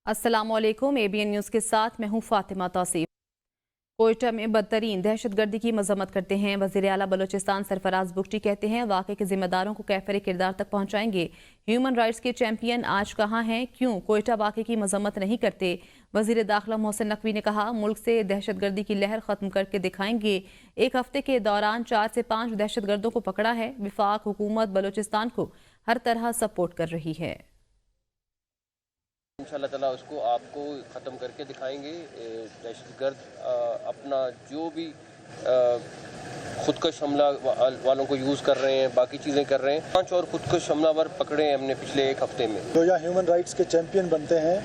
अस्सलाम वालेकुम। ABN news के साथ मैं हूँ फातिमा तौसीफ। कोयटा में बदतरीन दहशतगर्दी की मजम्मत करते हैं वज़ीर आला बलोचिस्तान सरफराज बुगटी कहते हैं वाक़े के जिम्मेदारों को कैफरे किरदार तक पहुँचाएंगे। ह्यूमन राइट्स के चैंपियन आज कहाँ हैं, क्यों कोयटा वाक़े की मजम्मत नहीं करते? वज़ीर दाखिला मोहसिन नकवी ने कहा मुल्क से दहशतगर्दी की लहर ख़त्म करके दिखाएंगे। एक हफ्ते के दौरान 4 से 5 दहशतगर्दों को पकड़ा है। विफाक हुकूमत बलोचिस्तान को हर तरह सपोर्ट कर रही है। इंशाअल्लाह ताला उसको आपको ख़त्म करके दिखाएंगे। दहशतगर्द अपना जो भी खुदकश हमला वालों को यूज़ कर रहे हैं, बाकी चीज़ें कर रहे हैं। 5 और खुदकश हमलावर पकड़े हैं हमने पिछले एक हफ्ते में। जो यहाँ ह्यूमन राइट्स के चैंपियन बनते हैं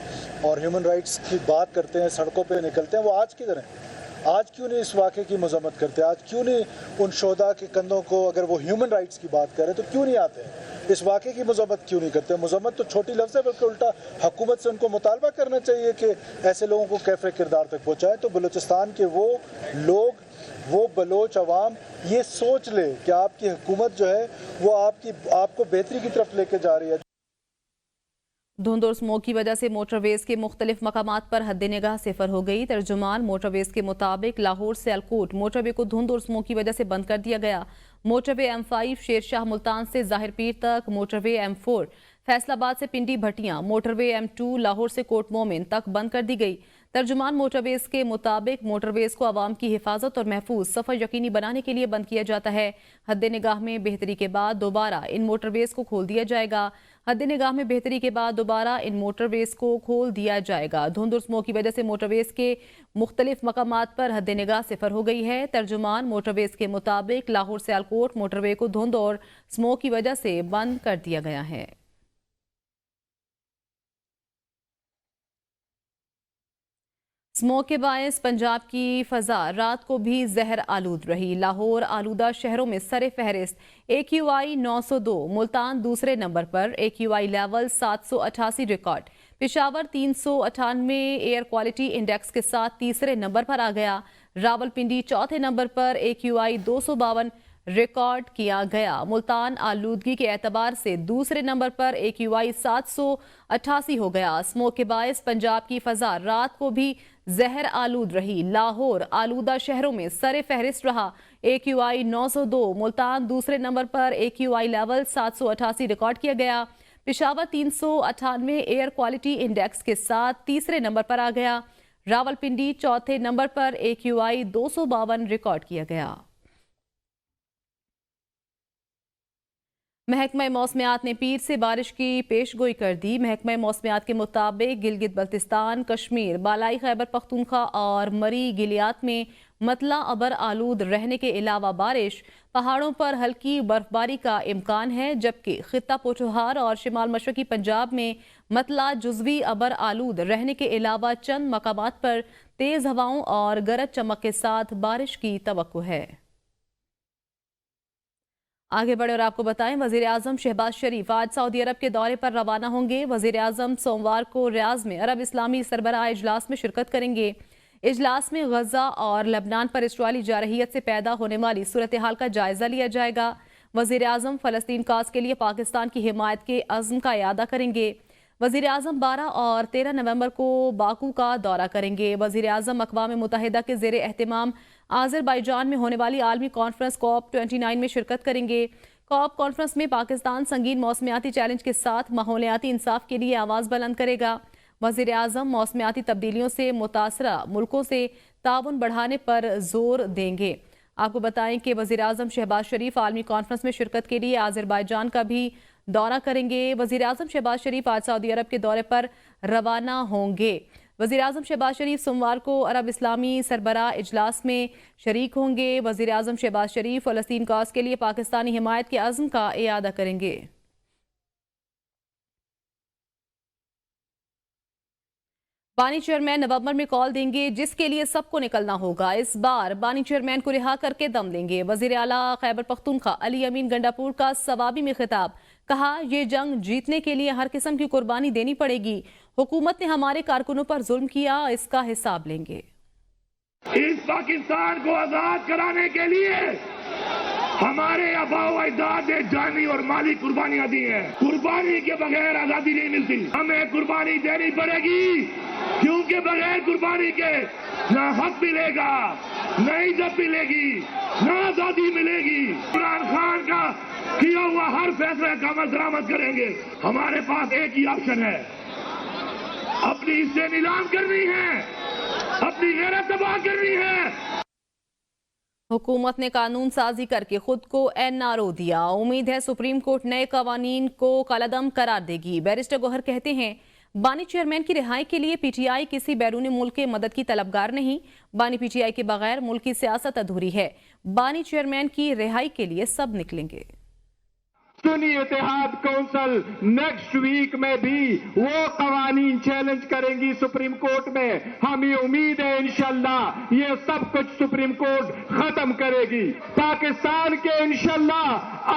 और ह्यूमन राइट्स की बात करते हैं, सड़कों पे निकलते हैं, वो आज किधर हैं? आज क्यों नहीं इस वाक़े की मजम्मत करते? आज क्यों नहीं उन शोधा के कंधों को, अगर वो ह्यूमन राइट्स की बात करें तो क्यों नहीं आते हैं? इस वाक़े की मजम्मत क्यों नहीं करते? मजम्मत तो छोटी लफ्ज़ है, बल्कि उल्टा हुकूमत से उनको मुतालबा करना चाहिए कि ऐसे लोगों को कैफरे किरदार तक पहुँचाएँ। तो बलूचिस्तान के वो लोग, वो बलोच अवाम ये सोच ले कि आपकी हुकूमत जो है वो आपको बेहतरी की तरफ लेके जा रही है। धुंध और स्मोक की वजह से मोटरवेज के मुख्तलिफ मकामात पर हद निगाह सिफर हो गई। तर्जुमान मोटरवेज के मुताबिक लाहौर से अलकोट मोटरवे को धुंध और स्मोक की वजह से बंद कर दिया गया। मोटरवे M5 शेरशाह मुल्तान से जाहिर पीर तक, मोटरवे M4 फैसलाबाद से पिंडी भटियां, मोटरवे M2 लाहौर से कोट मोमिन तक बंद कर दी गई। तर्जुमान मोटरवेज के मुताबिक मोटरवेज को आवाम की हिफाजत और महफूज सफ़र यकीनी बनाने के लिए बंद किया जाता है। हद निगाह में बेहतरी के बाद दोबारा इन मोटरवेज को खोल दिया जाएगा। हद निगाह में बेहतरी के बाद दोबारा इन मोटरवेज को खोल दिया जाएगा। धुंध और स्मोक की वजह से मोटरवेज के मुख्तलिफ मकामात पर हद निगाह सिफर हो गई है। तर्जुमान मोटरवेज के मुताबिक लाहौर से अलकोट मोटरवे को धुंध और स्मोक की वजह से बंद कर दिया गया है। स्मोक के बायस पंजाब की फजा रात को भी जहर आलूद रही। लाहौर आलूदा शहरों में सरे फहरिस्त AQI 902, मुल्तान दूसरे नंबर पर, AQI level 788 record. Peshawar 398 air quality index के साथ तीसरे नंबर पर आ गया। रावलपिंडी चौथे नंबर पर AQI 252 रिकॉर्ड किया गया। मुल्तान आलूदगी के एतबार से दूसरे नंबर पर AQI 788 हो गया। स्मोक के बायस पंजाब की फजा रात को भी जहर आलूद रही। लाहौर आलूदा शहरों में सरे फहरिस्त रहा। AQI 902, मुल्तान दूसरे नंबर पर, AQI लेवल 788 रिकॉर्ड किया गया। पेशावर 398 एयर क्वालिटी इंडेक्स के साथ तीसरे नंबर पर आ गया। रावलपिंडी चौथे नंबर पर, AQI 252 रिकॉर्ड किया गया। महकमा मौसमियात ने पीर से बारिश की पेशगोई कर दी। महकमा मौसमियात के मुताबिक गिलगित बल्तिस्तान, कश्मीर, बालाई खैबर पख्तूनख्वा और मरी गिलियात में मतला अबर आलूद रहने के अलावा बारिश, पहाड़ों पर हल्की बर्फबारी का इम्कान है, जबकि खित्ता पोठोहार और शिमाल मशरकी पंजाब में मतला जुजवी अबर आलूद रहने के अलावा चंद मकामात पर तेज हवाओं और गरज चमक के साथ बारिश की तवक्को है। आगे बढ़े और आपको बताएं, वजीर आजम शहबाज शरीफ आज सऊदी अरब के दौरे पर रवाना होंगे। वजीर आजम सोमवार को रियाज में अरब इस्लामी सरबराह इजलास में शिरकत करेंगे। इजलास में गजा और लबनान पर इसराइली जारहियत से पैदा होने वाली सूरत हाल का जायजा लिया जाएगा। वजीर आजम फलस्तीन काज के लिए पाकिस्तान की हिमायत के अज़्म का इयादा करेंगे। वजीर आजम 12 और 13 नवंबर को बाकू का दौरा करेंगे। वजीर आजम अक़वाम मुत्तहिदा के ज़ेर एहतिमाम आज़रबाईजान में होने वाली आलमी कॉन्फ्रेंस COP29 में शिरकत करेंगे। COP कॉन्फ्रेंस में पाकिस्तान संगीन मौसमियाती चैलेंज के साथ माहौलियाती इंसाफ के लिए आवाज़ बुलंद करेगा। वज़ीर आज़म मौसमियाती तब्दीलियों से मुतासरा मुल्कों से ताउन बढ़ाने पर जोर देंगे। आपको बताएं कि वज़ीर आज़म शहबाज शरीफ आलमी कॉन्फ्रेंस में शिरकत के लिए आज़रबाईजान का भी दौरा करेंगे। वज़ीर आज़म शहबाज शरीफ आज सऊदी अरब के दौरे पर रवाना होंगे। वज़ीर आज़म शहबाज शरीफ सोमवार को अरब इस्लामी सरबराह इजलास में शरीक होंगे। वज़ीर आज़म शहबाज शरीफ फ़लस्तीन कॉज के लिए पाकिस्तानी हिमायत के अज़्म का इयादा करेंगे। बानी चेयरमैन नवंबर में कॉल देंगे, जिसके लिए सबको निकलना होगा। इस बार बानी चेयरमैन को रिहा करके दम लेंगे। वज़ीर आला खैबर पख्तूनख्वा अली अमीन गंडापुर का सवाबी में खिताब, कहा ये जंग जीतने के लिए हर किस्म की कुर्बानी देनी पड़ेगी। हुकूमत ने हमारे कारकुनों पर जुल्म किया, इसका हिसाब लेंगे। इस पाकिस्तान को आजाद कराने के लिए ہمارے آباء و اجداد نے جانی اور مالی قربانیاں دی ہیں. قربانی کے بغیر آزادی نہیں ملتی. ہمیں قربانی دینی پڑے گی, کیونکہ بغیر قربانی کے نہ حق ملے گا, نہ عزت ملے گی, نہ آزادی ملے گی. عمران خان کا کیا ہوا ہر فیصلے کا عمل درآمد کریں گے. ہمارے پاس ایک ہی آپشن ہے, اپنی حصے نیلام کرنی ہے, اپنی غیرت تباہ کرنی ہے. حکومت نے قانون سازی کر کے خود کو NRO دیا. امید ہے سپریم کورٹ نئے قوانین کو کالعدم قرار دے گی. بیرسٹر گوہر کہتے ہیں بانی چیئرمین کی رہائی کے لیے پی ٹی آئی کسی بیرون ملک کے مدد کی طلبگار نہیں. بانی پی ٹی آئی کے بغیر ملک کی سیاست ادھوری ہے. بانی چیئرمین کی رہائی کے لیے سب نکلیں گے. سنی اتحاد کونسل نیکسٹ ویک میں بھی وہ قوانین چیلنج کریں گی سپریم کورٹ میں. ہمیں امید ہے انشاءاللہ یہ سب کچھ سپریم کورٹ ختم کرے گی. پاکستان کے انشاءاللہ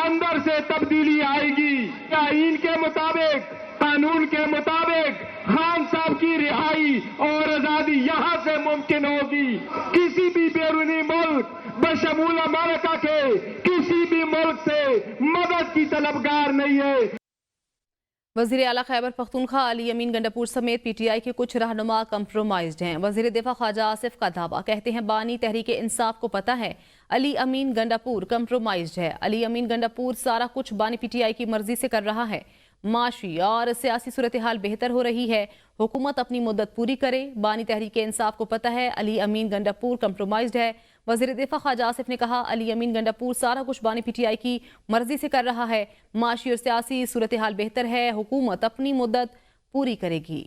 اندر سے تبدیلی آئے گی. آئین کے مطابق, قانون کے مطابق خان صاحب کی رہائی اور آزادی یہاں سے ممکن ہوگی. کسی بھی بیرونی ملک بشمول امریکہ کے کسی بھی ملک سے مدد کی طلبگار نہیں ہے. وزیر اعلیٰ خیبر پختونخوا علی امین گنڈاپور سمیت پی ٹی آئی کے کچھ رہنما کمپرومائزڈ ہیں. وزیر دفاع خواجہ آصف کا دعویٰ. کہتے ہیں بانی تحریک انصاف کو پتہ ہے علی امین گنڈاپور کمپرومائزڈ ہے. علی امین گنڈاپور سارا کچھ بانی پی ٹی آئی کی مرضی سے کر رہا ہے. معاشی اور سیاسی صورتحال بہتر ہو رہی ہے. حکومت اپنی مدت پوری کرے. بانی تحریک انصاف کو پتہ ہے علی امین گنڈاپور کمپرومائزڈ ہے. وزیر دفاع خواجہ آصف نے کہا علی امین گنڈاپور سارا کچھ بانی پی ٹی آئی کی مرضی سے کر رہا ہے. معاشی اور سیاسی صورتحال بہتر ہے. حکومت اپنی مدت پوری کرے گی.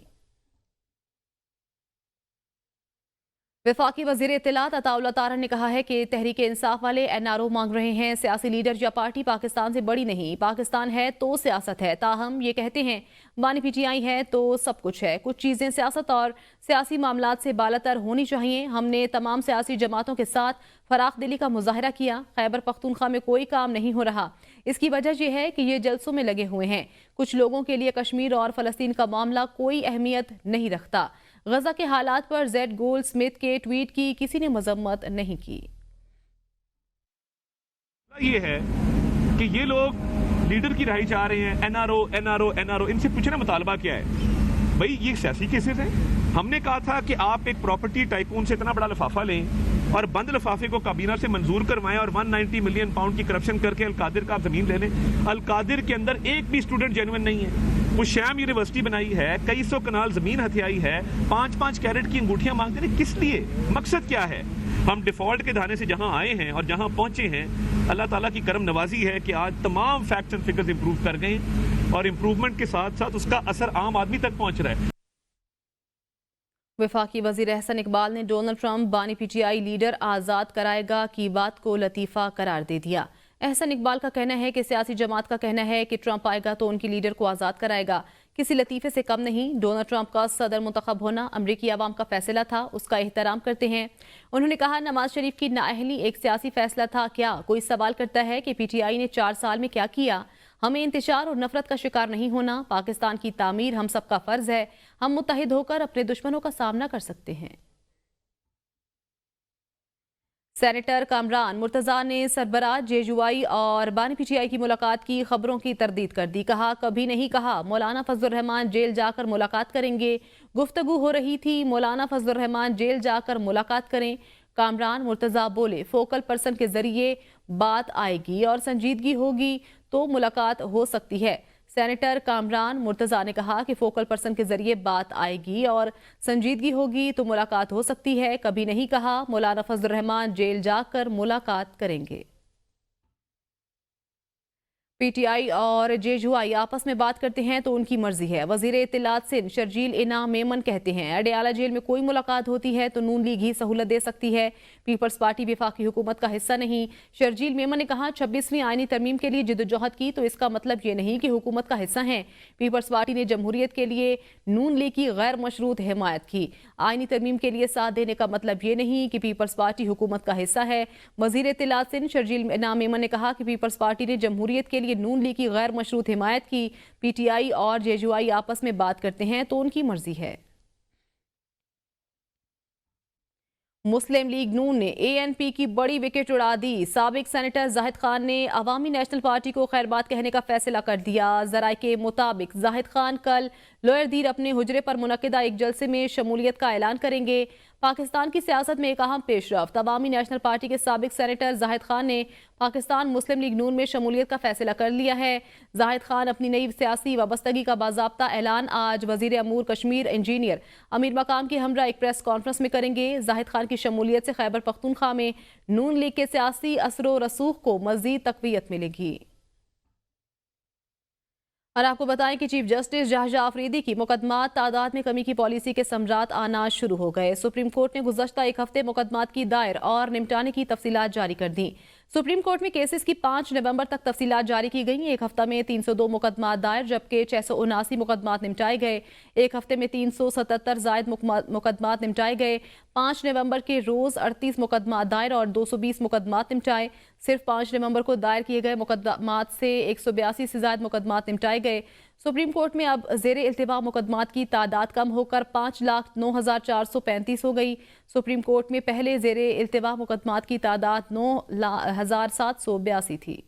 وفاقی وزیر اطلاعات عطا اللہ طاہر نے کہا ہے کہ تحریک انصاف والے NRO مانگ رہے ہیں. سیاسی لیڈر یا پارٹی پاکستان سے بڑی نہیں. پاکستان ہے تو سیاست ہے. تاہم یہ کہتے ہیں بانی پی ٹی آئی ہے تو سب کچھ ہے. کچھ چیزیں سیاست اور سیاسی معاملات سے بالاتر ہونی چاہیے. ہم نے تمام سیاسی جماعتوں کے ساتھ فراخ دلی کا مظاہرہ کیا. خیبر پختونخوا میں کوئی کام نہیں ہو رہا. اس کی وجہ یہ ہے کہ یہ جلسوں میں لگے ہوئے ہیں. کچھ لوگوں کے لیے کشمیر اور فلسطین کا معاملہ کوئی اہمیت نہیں رکھتا. غزہ کے حالات پر زیڈ گولڈ سمتھ کے ٹویٹ کی کسی نے مذمت نہیں کی. یہ ہے کہ یہ لوگ لیڈر کی رہائی چاہ رہے ہیں. NRO ان سے پوچھنا مطالبہ کیا ہے بھائی؟ یہ سیاسی کیسز ہیں. ہم نے کہا تھا کہ آپ ایک پراپرٹی ٹائکون سے اتنا بڑا لفافہ لیں اور بند لفافے کو کابینہ سے منظور کروائیں اور 190 ملین پاؤنڈ کی کرپشن کر کے القادر کا آپ زمین لے لیں. القادر کے اندر ایک بھی اسٹوڈنٹ جینوئن نہیں ہے. وہ شام یونیورسٹی بنائی ہے, کئی سو کنال زمین ہتھیائی ہے, 5-5 کیرٹ کی انگوٹھیاں مانگتے ہیں. کس لیے؟ مقصد کیا ہے؟ ہم ڈیفالٹ کے دھانے سے جہاں آئے ہیں اور جہاں پہنچے ہیں, اللہ تعالیٰ کی کرم نوازی ہے کہ آج تمام فیکٹس اینڈ فگرز امپروو کر گئے اور امپروومنٹ کے ساتھ ساتھ اس کا اثر عام آدمی تک پہنچ رہا ہے. وفاقی وزیر احسن اقبال نے ڈونلڈ ٹرمپ بانی پی ٹی آئی لیڈر آزاد کرائے گا کی بات کو لطیفہ قرار دے دیا. احسن اقبال کا کہنا ہے کہ سیاسی جماعت کا کہنا ہے کہ ٹرمپ آئے گا تو ان کی لیڈر کو آزاد کرائے گا. کسی لطیفے سے کم نہیں. ڈونلڈ ٹرمپ کا صدر منتخب ہونا امریکی عوام کا فیصلہ تھا, اس کا احترام کرتے ہیں. انہوں نے کہا نواز شریف کی نااہلی ایک سیاسی فیصلہ تھا. کیا کوئی سوال کرتا ہے کہ پی ٹی آئی نے 4 سال میں کیا کیا؟ ہمیں انتشار اور نفرت کا شکار نہیں ہونا. پاکستان کی تعمیر ہم سب کا فرض ہے. ہم متحد ہو کر اپنے دشمنوں کا سامنا کر سکتے ہیں. سینیٹر کامران مرتضیٰ نے سربراہ جیجوائی اور بانی پی ٹی آئی کی ملاقات کی خبروں کی تردید کر دی. کہا کبھی نہیں کہا مولانا فضل الرحمان جیل جا کر ملاقات کریں گے. گفتگو ہو رہی تھی مولانا فضل الرحمان جیل جا کر ملاقات کریں. کامران مرتضیٰ بولے فوکل پرسن کے ذریعے بات آئے گی اور سنجیدگی ہوگی تو ملاقات ہو سکتی ہے. سینیٹر کامران مرتضیٰ نے کہا کہ فوکل پرسن کے ذریعے بات آئے گی اور سنجیدگی ہوگی تو ملاقات ہو سکتی ہے. کبھی نہیں کہا مولانا فضل الرحمان جیل جا کر ملاقات کریں گے. پی ٹی آئی اور جے یو آئی آپس میں بات کرتے ہیں تو ان کی مرضی ہے. وزیر اطلاعات سندھ شرجیل انعام میمن کہتے ہیں اڈیالہ جیل میں کوئی ملاقات ہوتی ہے تو نون لیگ ہی سہولت دے سکتی ہے. پیپلز پارٹی وفاقی حکومت کا حصہ نہیں. شرجیل میمن نے کہا 26ویں آئینی ترمیم کے لیے جدوجہد کی تو اس کا مطلب یہ نہیں کہ حکومت کا حصہ ہیں. پیپلز پارٹی نے جمہوریت کے لیے نون لیگ کی غیر مشروط حمایت کی. آئینی ترمیم کے لیے ساتھ دینے کا مطلب یہ نہیں کہ پیپلز پارٹی حکومت کا حصہ ہے. وزیر اطلاعات سندھ شرجیل انعام میمن نے کہا کہ پیپلز پارٹی نے جمہوریت کے لیے نون لیگ کی غیر مشروط حمایت کی. پی ٹی آئی اور جے یو آئی آپس میں بات کرتے ہیں تو ان کی مرضی ہے. मुस्लिम लीग नून ने ANP की बड़ी विकेट उड़ा दी। साबिक सेनेटर जाहिद खान ने अवामी नेशनल पार्टी को खैरबाद कहने का फैसला कर दिया। जराये के मुताबिक जाहिद खान कल लोअर दीर अपने हुजरे पर मुनक्किदा एक जलसे में शमूलियत का ऐलान करेंगे। पाकिस्तान की सियासत में एक अहम पेशरफ्त। अवामी नेशनल पार्टी के साबिक सेनेटर जाहिद खान ने पाकिस्तान मुस्लिम लीग नून में शमूलियत का फैसला कर लिया है। जाहिद खान अपनी नई सियासी वाबस्तगी का बाज़ाब्ता ऐलान आज वज़ीर अमूर कश्मीर इंजीनियर अमीर मकाम की हमरा एक प्रेस कॉन्फ्रेंस में करेंगे। जाहिद खान की शमूलियत से खैबर पख्तूनख्वा में नून लीग के सियासी असरो रसूख को मज़ीद तक़वियत मिलेगी। और आपको बताएं कि चीफ जस्टिस जहाजा आफरीदी की मुकदमात तादाद में कमी की पॉलिसी के समरात आना शुरू हो गए। सुप्रीम कोर्ट ने गुज़श्ता एक हफ्ते मुकदमात की दायर और निपटाने की तफसीलात जारी कर दी। सुप्रीम कोर्ट में केसेस की 5 नवंबर तक तफसीलात जारी की गई। एक हफ्ता में 302 मुकदमात दायर जबकि 679 मुकदमात निपटाए गए। एक हफ्ते में 377 जायद मुकदमात निपटाए गए। 5 नवंबर के रोज 38 मुकदमात दायर और 220 मुकदमात निपटाए। सिर्फ 5 नवंबर को दायर किए गए मुकदमात से 182 से ज्यादा मुकदमात निपटाए गए। सुप्रीम कोर्ट में अब ज़ेरे इल्तिवा मुकदमात की तादाद कम होकर 5,09,435 हो गई। सुप्रीम कोर्ट में पहले ज़ेरे इल्तिवा मुकदमात की तादाद 9,782 थी।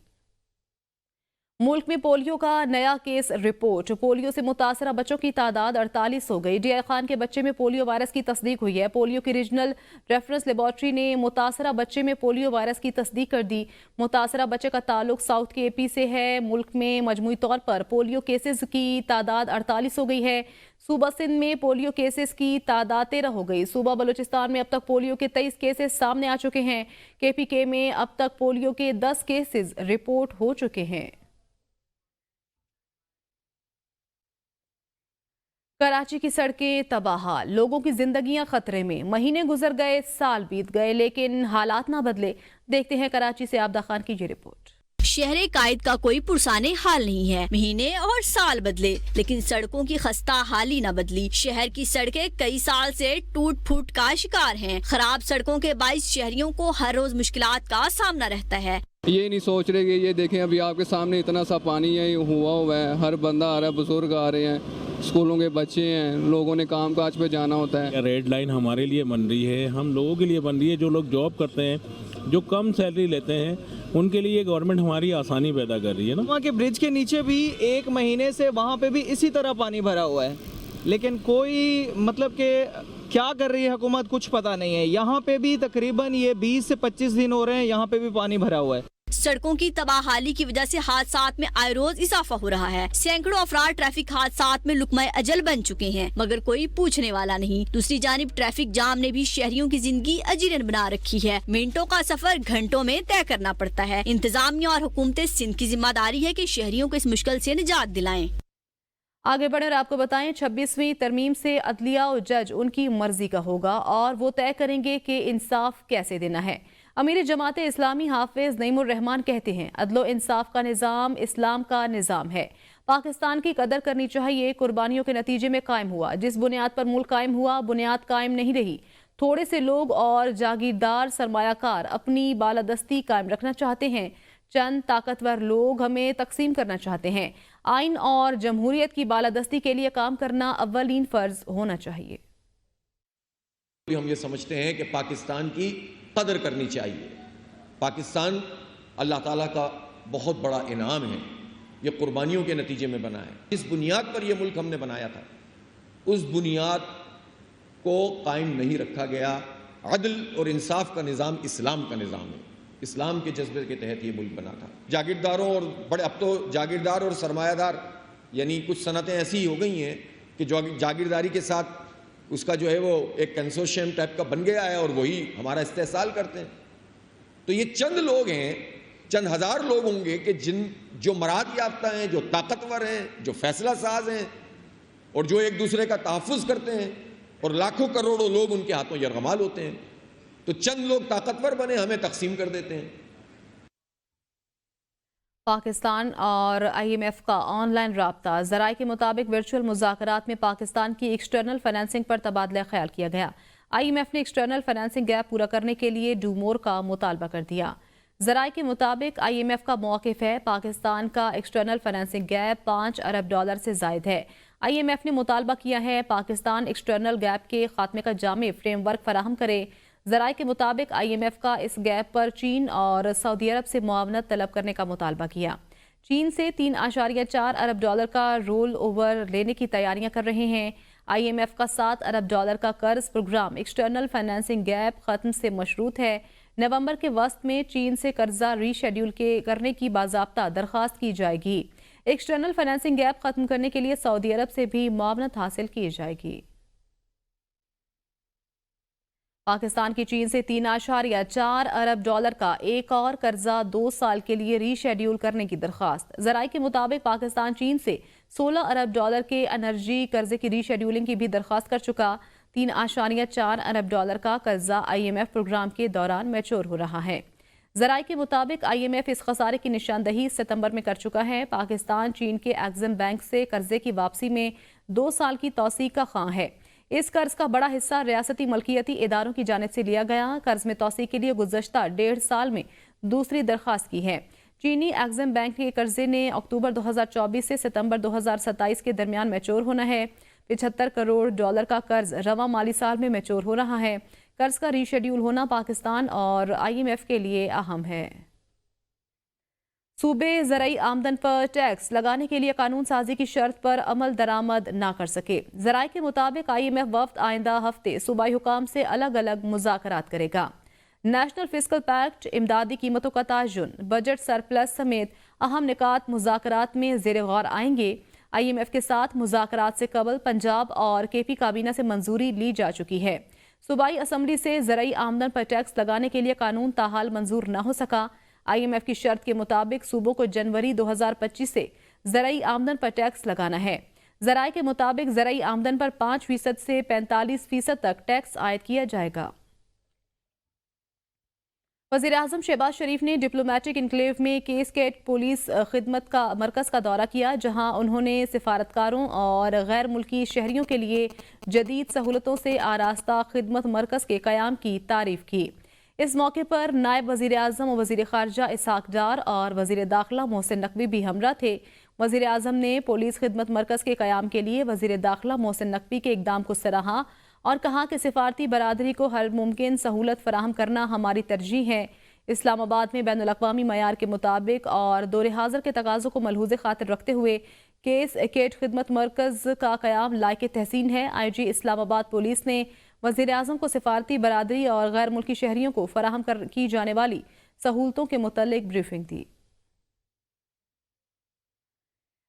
मुल्क में पोलियो का नया केस रिपोर्ट। पोलियो से मुतासरा बच्चों की तादाद 48 हो गई। DI खान के बच्चे में पोलियो वायरस की तस्दीक हुई है। पोलियो की रीजनल रेफरेंस लेबॉर्ट्री ने मुतासरा बच्चे में पोलियो वायरस की तस्दीक कर दी। मुतासरा बच्चे का ताल्लुक साउथ के AP से है। मुल्क में मजमूई तौर पर पोलियो केसेस की तादाद 48 हो गई है। सूबा सिंध में पोलियो केसेस की तादाद 13 हो गई। सूबा बलूचिस्तान में अब तक पोलियो के 23 केसेस सामने आ चुके हैं। KPK में अब तक पोलियो के 10 केसेस रिपोर्ट हो चुके हैं। कराची की सड़कें तबाह, लोगों की जिंदगियां खतरे में। महीने गुजर गए, साल बीत गए, लेकिन हालात ना बदले। देखते हैं कराची से आबदा खान की ये रिपोर्ट। शहर कायद का कोई पुरसाने हाल नहीं है। महीने और साल बदले लेकिन सड़कों की खस्ता हाली न बदली। शहर की सड़कें कई साल से टूट फूट का शिकार हैं। खराब सड़कों के बाइस शहरियों को हर रोज मुश्किलात का सामना रहता है। ये नहीं सोच रहे कि ये देखें अभी आपके सामने इतना सा पानी है, हुआ है, हर बंदा आ रहा है, बुजुर्ग आ रहे हैं, स्कूलों के बच्चे हैं, लोगों ने काम काज पे जाना होता है। रेड लाइन हमारे लिए बन रही है, हम लोगों के लिए बन रही है। जो लोग जॉब करते हैं, जो कम सैलरी लेते हैं, उनके लिए गवर्नमेंट हमारी आसानी पैदा कर रही है ना। वहाँ के ब्रिज के नीचे भी 1 महीने से वहाँ पे भी इसी तरह पानी भरा हुआ है, लेकिन कोई मतलब के क्या कर रही है हुकूमत कुछ पता नहीं है। यहाँ पे भी तकरीबन ये 20 से 25 दिन हो रहे हैं, यहाँ पे भी पानी भरा हुआ है। सड़कों की तबाहाली की वजह से हादसात में आए रोज इजाफा हो रहा है। सैकड़ों अफराद ट्रैफिक हादसात में लुकमा अजल बन चुके हैं, मगर कोई पूछने वाला नहीं। दूसरी जानिब ट्रैफिक जाम ने भी शहरियों की जिंदगी अजीरन बना रखी है। मिनटों का सफर घंटों में तय करना पड़ता है। इंतजामिया और हुकूमत सिंध की जिम्मेदारी है कि शहरियों को इस मुश्किल से निजात दिलाएं। आगे बढ़े और आपको बताएं 26वीं तरमीम से अदलिया और जज उनकी मर्जी का होगा और वो तय करेंगे कि इंसाफ कैसे देना है। अमीर जमात इस्लामी हाफिज नईमुर रहमान कहते हैं अदलो इंसाफ का निज़ाम इस्लाम का निज़ाम है। पाकिस्तान की कदर करनी चाहिए, कुर्बानियों के नतीजे में कायम हुआ। जिस बुनियाद पर मुल्क कायम हुआ बुनियाद कायम नहीं रही। थोड़े से लोग और जागीरदार सरमायाकार अपनी बालादस्ती कायम रखना चाहते हैं। चंद ताकतवर लोग हमें तकसीम करना चाहते हैं। आइन और जमहूरियत की बालादस्ती के लिए काम करना अव्वलीन फर्ज होना चाहिए। हम ये समझते हैं कि पाकिस्तान की कदर करनी चाहिए। पाकिस्तान अल्लाह ताला का बहुत बड़ा इनाम है, ये कुर्बानियों के नतीजे में बना है। इस बुनियाद पर यह मुल्क हमने बनाया था, उस बुनियाद को कायम नहीं रखा गया। अदल और इंसाफ का निज़ाम इस्लाम का निज़ाम है, इस्लाम के जज्बे के तहत ये मुल्क बना था। जागीरदारों और बड़े, अब तो जागीरदार और सरमायादार यानी कुछ सनतें ऐसी हो गई हैं कि जो जागीरदारी के साथ उसका जो है वो एक कंसोर्शियम टाइप का बन गया है और वही हमारा इस्तेहसाल करते हैं। तो ये चंद लोग हैं, चंद हजार लोग होंगे कि जो मराद याफ्ता हैं, जो ताकतवर हैं, जो फैसला साज हैं और जो एक दूसरे का तहफ़्फ़ुज़ करते हैं, और लाखों करोड़ों लोग उनके हाथों यरगमाल होते हैं। तो चंद लोग ताकतवर बने, हमें तकसीम कर देते हैं। पाकिस्तान और IMF का ऑनलाइन राब्ता। ज़राए के मुताबिक वर्चुअल मुज़ाकरात में पाकिस्तान की एक्सटर्नल फाइनेंसिंग पर तबादला ख्याल किया गया। IMF ने एक्सटर्नल फाइनेंसिंग गैप पूरा करने के लिए डू मोर का मुतालबा कर दिया। ज़राए के मुताबिक IMF का मौक़िफ़ है पाकिस्तान का एक्सटर्नल फाइनेंसिंग गैप $5 अरब से ज़ायद है। IMF ने मुतालबा किया है पाकिस्तान एक्सटर्नल गैप के खात्मे का जामे फ्रेमवर्क फराहम करे। ذرائع کے مطابق IMF کا اس گیپ پر چین اور سعودی عرب سے معاونت طلب کرنے کا مطالبہ کیا۔ چین سے $3.4 ارب کا رول اوور لینے کی تیاریاں کر رہے ہیں۔ IMF کا $7 ارب کا قرض پروگرام ایکسٹرنل فائنانسنگ گیپ ختم سے مشروط ہے۔ نومبر کے وسط میں چین سے قرضہ ری شیڈول کرنے کی باضابطہ درخواست کی جائے گی۔ ایکسٹرنل فائنانسنگ گیپ ختم کرنے کے لیے سعودی عرب سے بھی معاونت حاصل کی جائے گی۔ پاکستان کی چین سے $3.4 ارب کا ایک اور قرضہ 2 سال کے لیے ری شیڈول کرنے کی درخواست۔ ذرائع کے مطابق پاکستان چین سے $16 ارب کے انرجی قرضے کی ری شیڈولنگ کی بھی درخواست کر چکا۔ $3.4 ارب کا قرضہ IMF پروگرام کے دوران میچور ہو رہا ہے۔ ذرائع کے مطابق IMF اس خسارے کی نشاندہی ستمبر میں کر چکا ہے۔ پاکستان چین کے ایگزم بینک سے قرضے کی واپسی میں 2 سال کی توسیع کا خواہاں ہے۔ اس قرض کا بڑا حصہ ریاستی ملکیتی اداروں کی جانب سے لیا گیا۔ قرض میں توسیع کے لیے گزشتہ 1.5 سال میں دوسری درخواست کی ہے۔ چینی ایگزم بینک کے قرضے نے اکتوبر 2024 سے ستمبر 2027 کے درمیان میچور ہونا ہے۔ $75 کروڑ کا قرض رواں مالی سال میں میچور ہو رہا ہے۔ قرض کا ری شیڈول ہونا پاکستان اور IMF کے لیے اہم ہے۔ صوبے زرعی آمدن پر ٹیکس لگانے کے لیے قانون سازی کی شرط پر عمل درآمد نہ کر سکے۔ ذرائع کے مطابق IMF وفد آئندہ ہفتے صوبائی حکام سے الگ الگ مذاکرات کرے گا۔ نیشنل فسکل پیکٹ، امدادی قیمتوں کا تعین، بجٹ سرپلس سمیت اہم نکات مذاکرات میں زیر غور آئیں گے۔ IMF کے ساتھ مذاکرات سے قبل پنجاب اور KP کابینہ سے منظوری لی جا چکی ہے۔ صوبائی اسمبلی سے زرعی آمدن پر ٹیکس لگانے کے لیے قانون تاحال منظور نہ ہو سکا۔ IMF کی شرط کے مطابق صوبوں کو جنوری 2025 سے زرعی آمدن پر ٹیکس لگانا ہے۔ ذرائع کے مطابق زرعی آمدن پر 5% سے 45% تک ٹیکس عائد کیا جائے گا۔ وزیراعظم شہباز شریف نے ڈپلومیٹک انکلیو میں کیسکیٹ پولیس خدمت کا مرکز کا دورہ کیا، جہاں انہوں نے سفارتکاروں اور غیر ملکی شہریوں کے لیے جدید سہولتوں سے آراستہ خدمت مرکز کے قیام کی تعریف کی۔ اس موقع پر نائب وزیر اعظم و وزیر خارجہ اسحاق ڈار اور وزیر داخلہ محسن نقوی بھی ہمراہ تھے۔ وزیر اعظم نے پولیس خدمت مرکز کے قیام کے لیے وزیر داخلہ محسن نقوی کے اقدام کو سراہا اور کہا کہ سفارتی برادری کو ہر ممکن سہولت فراہم کرنا ہماری ترجیح ہے۔ اسلام آباد میں بین الاقوامی معیار کے مطابق اور دور حاضر کے تقاضوں کو ملحوظ خاطر رکھتے ہوئے کیس کیٹ خدمت مرکز کا قیام لائق تحسین ہے۔ IG اسلام آباد پولیس نے وزیر اعظم کو سفارتی برادری اور غیر ملکی شہریوں کو فراہم کی جانے والی سہولتوں کے متعلق بریفنگ دی۔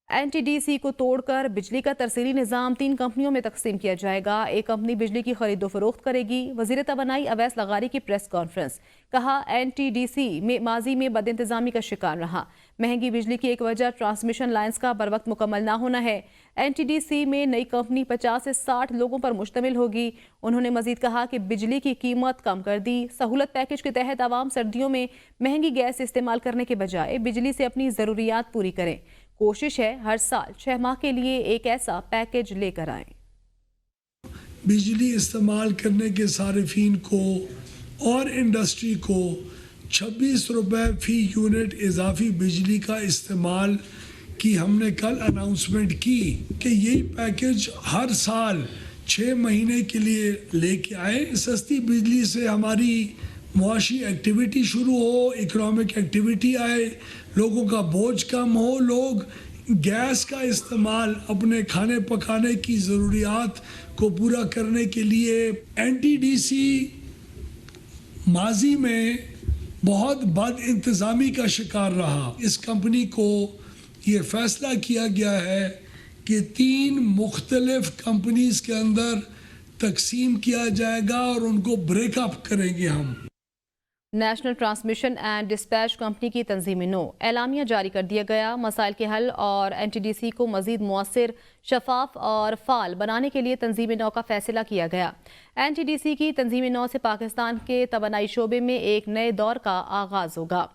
NTDC کو توڑ کر بجلی کا ترسیلی نظام 3 کمپنیوں میں تقسیم کیا جائے گا۔ ایک کمپنی بجلی کی خرید و فروخت کرے گی۔ وزیر توانائی اویس لغاری کی پریس کانفرنس، کہا NTDC ماضی میں بد انتظامی کا شکار رہا۔ مہنگی بجلی کی ایک وجہ ٹرانسمیشن لائنز کا بروقت مکمل نہ ہونا ہے۔ NTDC میں نئی کمپنی 50 سے 60 لوگوں پر مشتمل ہوگی۔ انہوں نے مزید کہا کہ بجلی کی قیمت کم کر دی۔ سہولت پیکج کے تحت عوام سردیوں میں مہنگی گیس استعمال کرنے کے بجائے بجلی سے اپنی ضروریات پوری کریں۔ کوشش ہے ہر سال 6 ماہ کے لیے ایک ایسا پیکج لے کر آئیں۔ بجلی استعمال کرنے کے صارفین کو اور انڈسٹری کو 26 روپے فی یونٹ اضافی بجلی کا استعمال کی ہم نے کل اناؤنسمنٹ کی کہ یہی پیکج ہر سال 6 مہینے کے لیے لے کے آئے۔ سستی بجلی سے ہماری معاشی ایکٹیویٹی شروع ہو، اکنامک ایکٹیویٹی آئے، لوگوں کا بوجھ کم ہو، لوگ گیس کا استعمال اپنے کھانے پکانے کی ضروریات کو پورا کرنے کے لیے NTDC ماضی میں بہت بد انتظامی کا شکار رہا۔ اس کمپنی کو یہ فیصلہ کیا گیا ہے کہ 3 مختلف کمپنیز کے اندر تقسیم کیا جائے گا اور ان کو بریک اپ کریں گے ہم۔ National transmission and dispatch company کی تنظیمی نو اعلامیہ جاری کر دیا گیا۔ مسائل کے حل اور NTDC کو مزید مؤثر، شفاف اور فعال بنانے کے لیے تنظیمی نو کا فیصلہ کیا گیا۔ NTDC کی تنظیمی نو سے پاکستان کے توانائی شعبے میں ایک نئے دور کا آغاز ہوگا۔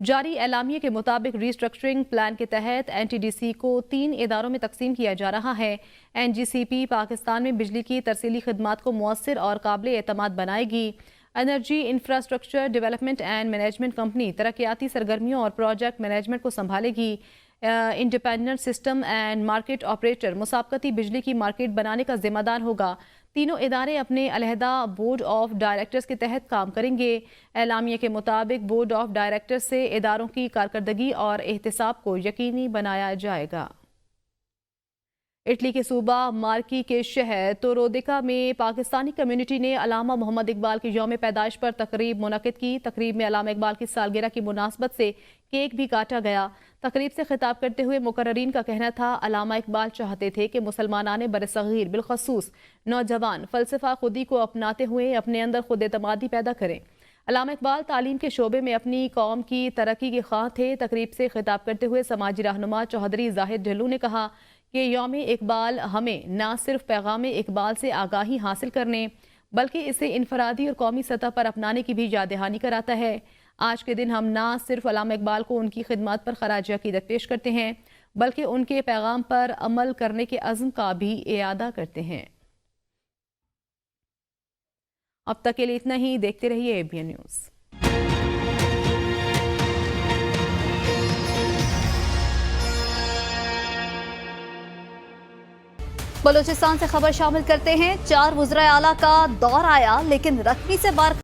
جاری اعلامیے کے مطابق ری اسٹرکچرنگ پلان کے تحت NTDC کو 3 اداروں میں تقسیم کیا جا رہا ہے۔ NGCP پاکستان میں بجلی کی ترسیلی خدمات کو مؤثر اور قابل اعتماد بنائے گی۔ Energy infrastructure development and management company ترقیاتی سرگرمیوں اور پروجیکٹ مینجمنٹ کو سنبھالے گی۔ Independent system and market operator مسابقتی بجلی کی مارکیٹ بنانے کا ذمہ دار ہوگا۔ तीनों इदारे अपने अलहदा बोर्ड ऑफ डायरेक्टर्स के तहत काम करेंगे। एलामिया के मुताबिक बोर्ड ऑफ डायरेक्टर्स से इदारों की कारकर्दगी और एहतिसाब को यकीनी बनाया जाएगा। इटली के सूबा मार्की के शहर तोरोदिका में पाकिस्तानी कम्युनिटी ने अलामा मोहम्मद इकबाल की यौम पैदाइश पर तकरीब मुनक्किद की। तकरीब में अलामा इकबाल की सालगिरह की मुनासबत से केक भी काटा गया। तकरीब से खिताब करते हुए मुकर्ररीन का कहना था, अलामा इकबाल चाहते थे कि मुसलमानान बरसगीर बिलखसूस नौजवान फ़लसफ़ा खुदी को अपनाते हुए अपने अंदर खुद एतमादी पैदा करें। अलामा इकबाल तालीम के शोबे में अपनी कौम की तरक्की के ख्वाह थे। तकरीब से खिताब करते हुए समाजी रहनुमा चौधरी जाहिद ढिल्लू ने कहा कि यौम इकबाल हमें न सिर्फ पैगाम इकबाल से आगाही हासिल करने बल्कि इसे इनफरादी और कौमी सतह पर अपनाने की भी याद दहानी कराता है। आज के दिन हम न सिर्फ अलामा इकबाल को उनकी खिदमत पर खराज अकीदत पेश करते हैं बल्कि उनके पैगाम पर अमल करने के अज़्म का भी इयादा करते हैं। अब तक के लिए इतना ही। देखते रहिए ABN न्यूज़। बलूचिस्तान से खबर शामिल करते हैं। 4 वज़राए आला का दौर आया लेकिन रखनी से बार